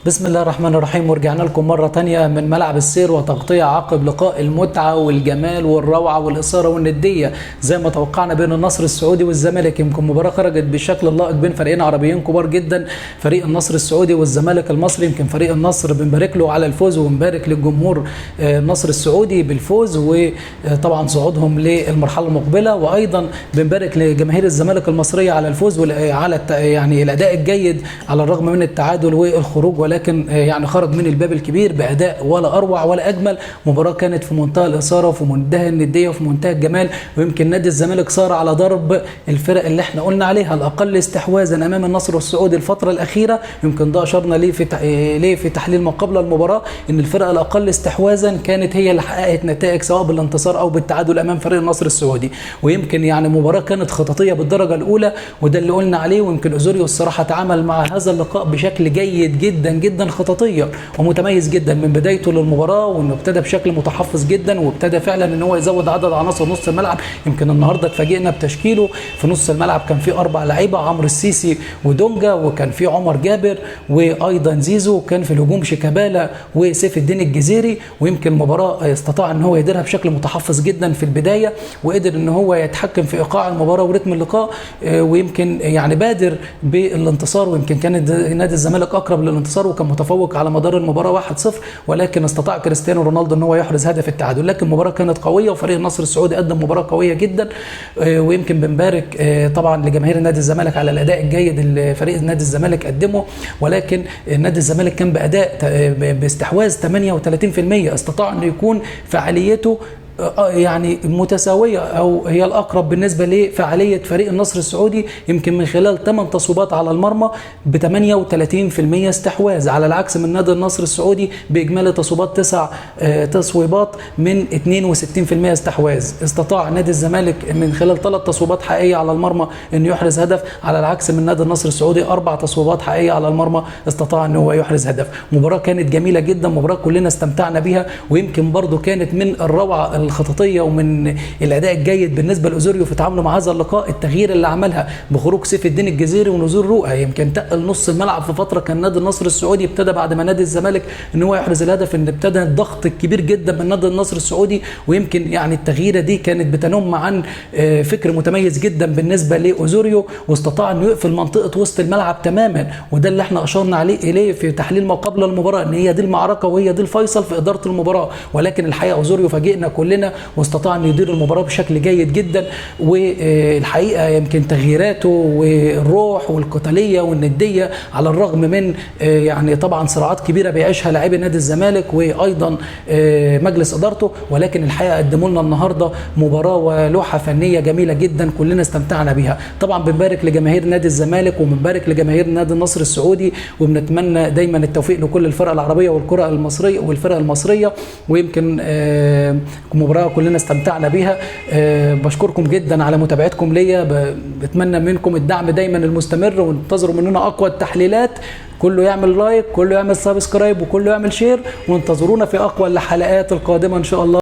بسم الله الرحمن الرحيم، ورجعنا لكم مرة تانية من ملعب السير وتغطية عقب لقاء المتعة والجمال والروعة والإثارة والندية زي ما توقعنا بين النصر السعودي والزمالك. يمكن مباراة خرجت بشكل لائق بين فريقين عربيين كبار جدا، فريق النصر السعودي والزمالك المصري. يمكن فريق النصر بنبارك له على الفوز وبنبارك للجمهور النصر السعودي بالفوز وطبعا صعودهم للمرحلة المقبلة، وأيضا بنبارك لجماهير الزمالك المصرية على الفوز وعلى يعني الأداء الجيد على الرغم من التعادل والخروج، ولكن يعني خرج من الباب الكبير بأداء ولا أروع ولا أجمل. مباراة كانت في منتهى الإثارة وفي منتهى الندية وفي منتهى الجمال. ويمكن نادي الزمالك صار على ضرب الفرق اللي احنا قلنا عليها الأقل استحواذا أمام النصر السعودي الفترة الأخيرة. يمكن ده أشرنا ليه في تحليل ما قبل المباراة، إن الفرقة الأقل استحواذا كانت هي اللي حققت نتائج سواء بالانتصار أو بالتعادل أمام فريق النصر السعودي. ويمكن يعني مباراة كانت خططية بالدرجة الأولى، وده اللي قلنا عليه. ويمكن أوزوريو الصراحة تعامل مع هذا اللقاء بشكل جيد جدا جدا، خططيا ومتميز جدا من بدايته للمباراه، وانه ابتدى بشكل متحفظ جدا وابتدى فعلا ان هو يزود عدد عناصر نص الملعب. يمكن النهارده اتفاجئنا بتشكيله. في نص الملعب كان في 4 لعيبه، عمرو السيسي ودونجا، وكان في عمر جابر وايضا زيزو، وكان في الهجوم شيكابالا وسيف الدين الجزيري. ويمكن المباراه استطاع ان هو يديرها بشكل متحفظ جدا في البدايه، وقدر ان هو يتحكم في ايقاع المباراه ورتم اللقاء، ويمكن يعني بادر بالانتصار. ويمكن كان نادي الزمالك اقرب للانتصار وكان متفوق على مدار المباراه 1-0، ولكن استطاع كريستيانو رونالدو ان هو يحرز هدف التعادل. لكن المباراه كانت قويه وفريق النصر السعودي قدم مباراه قويه جدا. ويمكن بنبارك طبعا لجماهير نادي الزمالك على الاداء الجيد اللي فريق نادي الزمالك قدمه، ولكن نادي الزمالك كان باداء باستحواذ 38%، استطاع انه يكون فعاليته يعني متساوية أو هي الأقرب بالنسبة لفعالية فريق النصر السعودي. يمكن من خلال 8 تصويبات على المرمى ب 38% استحواذ، على العكس من نادي النصر السعودي بإجمالي تصويبات 9 تصويبات من 62% استحواذ. استطاع نادي الزمالك من خلال 3 تصويبات حقيقية على المرمى أن يحرز هدف، على العكس من نادي النصر السعودي 4 تصويبات حقيقية على المرمى استطاع أن هو يحرز هدف. مباراة كانت جميلة جدا، مباراة كلنا استمتعنا بها. ويمكن برضو كانت من الروعة الخططيه ومن الاداء الجيد بالنسبه لاوزوريو في تعامله مع هذا اللقاء التغيير اللي عملها بخروج سيف الدين الجزيري ونزول رؤى. يمكن تقل نص الملعب في فتره كان نادي النصر السعودي ابتدى بعد ما نادي الزمالك ان هو يحرز الهدف، ان ابتدى الضغط الكبير جدا من نادي النصر السعودي. ويمكن يعني التغييره دي كانت بتنم عن فكر متميز جدا بالنسبه لاوزوريو، واستطاع انه يقفل منطقه وسط الملعب تماما. وده اللي احنا اشرنا اليه في تحليل ما قبل المباراه، ان هي دي المعركه وهي دي الفيصل في اداره المباراه. ولكن الحقيقه اوزوريو فاجئنا كلنا واستطاع ان يدير المباراه بشكل جيد جدا. والحقيقه يمكن تغييراته والروح والقتاليه والنديه على الرغم من يعني طبعا صراعات كبيره بيعيشها لاعبي نادي الزمالك وايضا مجلس ادارته، ولكن الحقيقه قدموا لنا النهارده مباراه ولوحه فنيه جميله جدا كلنا استمتعنا بيها. طبعا بنبارك لجماهير نادي الزمالك وبنبارك لجماهير نادي النصر السعودي، وبنتمنى دايما التوفيق لكل الفرق العربيه والكره المصريه والفرق المصريه. ويمكن مباراه كلنا استمتعنا بيها. بشكركم جدا على متابعتكم ليا، بتمنى منكم الدعم دايما المستمر، وانتظروا مننا اقوى التحليلات. كله يعمل لايك، كله يعمل سبسكرايب، وكله يعمل شير، وانتظرونا في اقوى الحلقات القادمه ان شاء الله.